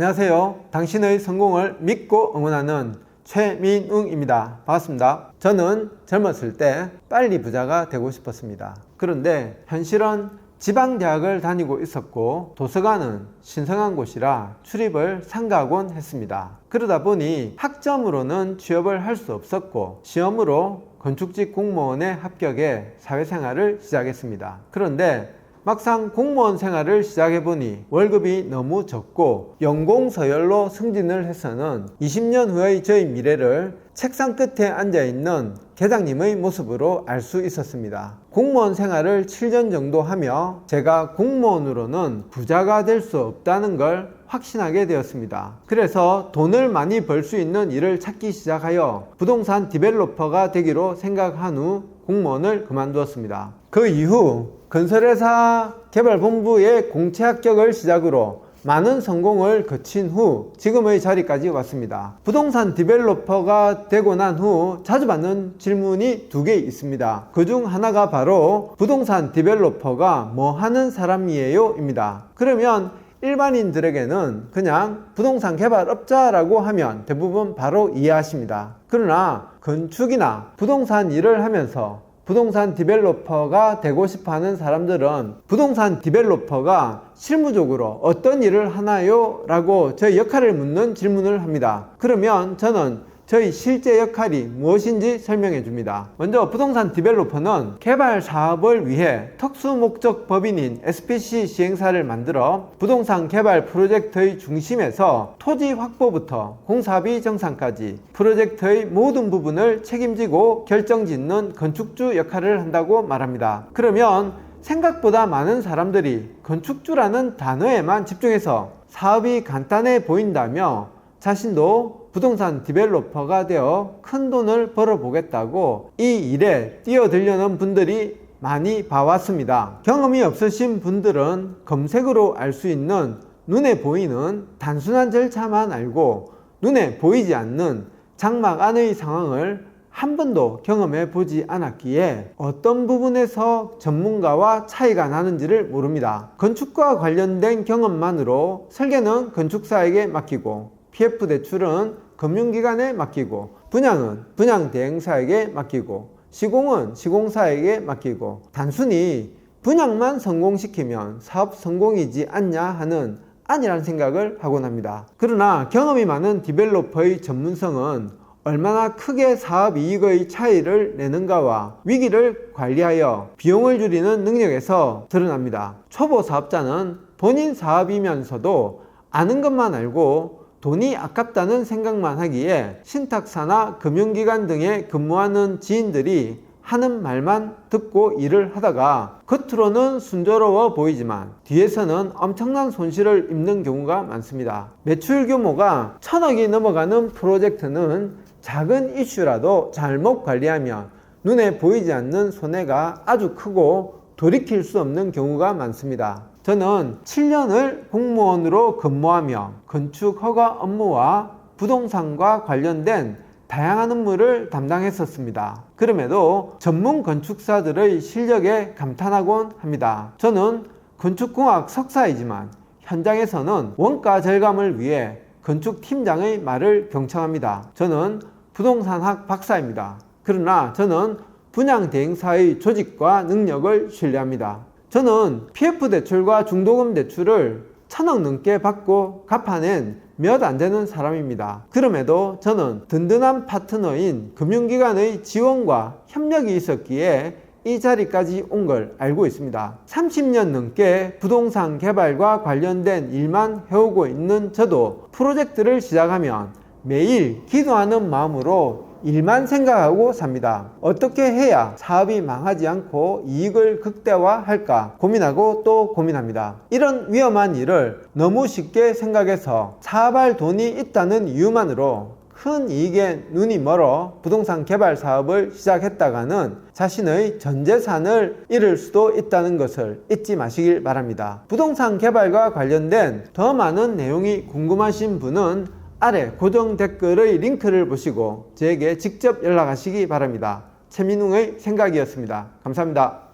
안녕하세요. 당신의 성공을 믿고 응원하는 최민웅입니다. 반갑습니다. 저는 젊었을 때 빨리 부자가 되고 싶었습니다. 그런데 현실은 지방대학을 다니고 있었고 도서관은 신성한 곳이라 출입을 삼가곤 했습니다. 그러다 보니 학점으로는 취업을 할 수 없었고 시험으로 건축직 공무원에 합격해 사회생활을 시작했습니다. 그런데 막상 공무원 생활을 시작해보니 월급이 너무 적고 연공서열로 승진을 해서는 20년 후의 저의 미래를 책상 끝에 앉아있는 계장님의 모습으로 알 수 있었습니다. 공무원 생활을 7년 정도 하며 제가 공무원으로는 부자가 될 수 없다는 걸 확신하게 되었습니다. 그래서 돈을 많이 벌 수 있는 일을 찾기 시작하여 부동산 디벨로퍼가 되기로 생각한 후 공무원을 그만두었습니다. 그 이후 건설회사 개발본부의 공채 합격을 시작으로 많은 성공을 거친 후 지금의 자리까지 왔습니다. 부동산 디벨로퍼가 되고 난 후 자주 받는 질문이 두 개 있습니다. 그중 하나가 바로 부동산 디벨로퍼가 뭐 하는 사람이에요? 입니다. 그러면 일반인들에게는 그냥 부동산 개발업자라고 하면 대부분 바로 이해하십니다. 그러나 건축이나 부동산 일을 하면서 부동산 디벨로퍼가 되고 싶어 하는 사람들은 부동산 디벨로퍼가 실무적으로 어떤 일을 하나요? 라고 저의 역할을 묻는 질문을 합니다. 그러면 저는 저희 실제 역할이 무엇인지 설명해 줍니다. 먼저 부동산 디벨로퍼는 개발 사업을 위해 특수목적 법인인 SPC 시행사를 만들어 부동산 개발 프로젝트의 중심에서 토지 확보부터 공사비 정산까지 프로젝트의 모든 부분을 책임지고 결정짓는 건축주 역할을 한다고 말합니다. 그러면 생각보다 많은 사람들이 건축주라는 단어에만 집중해서 사업이 간단해 보인다며 자신도 부동산 디벨로퍼가 되어 큰 돈을 벌어보겠다고 이 일에 뛰어들려는 분들이 많이 봐왔습니다. 경험이 없으신 분들은 검색으로 알 수 있는 눈에 보이는 단순한 절차만 알고 눈에 보이지 않는 장막 안의 상황을 한 번도 경험해 보지 않았기에 어떤 부분에서 전문가와 차이가 나는지를 모릅니다. 건축과 관련된 경험만으로 설계는 건축사에게 맡기고 PF 대출은 금융기관에 맡기고 분양은 분양대행사에게 맡기고 시공은 시공사에게 맡기고 단순히 분양만 성공시키면 사업 성공이지 않냐 하는 아니란 생각을 하곤 합니다. 그러나 경험이 많은 디벨로퍼의 전문성은 얼마나 크게 사업 이익의 차이를 내는가와 위기를 관리하여 비용을 줄이는 능력에서 드러납니다. 초보 사업자는 본인 사업이면서도 아는 것만 알고 돈이 아깝다는 생각만 하기에 신탁사나 금융기관 등에 근무하는 지인들이 하는 말만 듣고 일을 하다가 겉으로는 순조로워 보이지만 뒤에서는 엄청난 손실을 입는 경우가 많습니다. 매출 규모가 1000억이 넘어가는 프로젝트는 작은 이슈라도 잘못 관리하면 눈에 보이지 않는 손해가 아주 크고 돌이킬 수 없는 경우가 많습니다. 저는 7년을 공무원으로 근무하며 건축 허가 업무와 부동산과 관련된 다양한 업무를 담당했었습니다. 그럼에도 전문 건축사들의 실력에 감탄하곤 합니다. 저는 건축공학 석사이지만 현장에서는 원가 절감을 위해 건축팀장의 말을 경청합니다. 저는 부동산학 박사입니다. 그러나 저는 분양대행사의 조직과 능력을 신뢰합니다. 저는 PF 대출과 중도금 대출을 1000억 넘게 받고 갚아낸 몇 안 되는 사람입니다. 그럼에도 저는 든든한 파트너인 금융기관의 지원과 협력이 있었기에 이 자리까지 온 걸 알고 있습니다. 30년 넘게 부동산 개발과 관련된 일만 해오고 있는 저도 프로젝트를 시작하면 매일 기도하는 마음으로 일만 생각하고 삽니다. 어떻게 해야 사업이 망하지 않고 이익을 극대화할까 고민하고 또 고민합니다. 이런 위험한 일을 너무 쉽게 생각해서 사업할 돈이 있다는 이유만으로 큰 이익에 눈이 멀어 부동산 개발 사업을 시작했다가는 자신의 전 재산을 잃을 수도 있다는 것을 잊지 마시길 바랍니다. 부동산 개발과 관련된 더 많은 내용이 궁금하신 분은 아래 고정 댓글의 링크를 보시고 저에게 직접 연락하시기 바랍니다. 최민웅의 생각이었습니다. 감사합니다.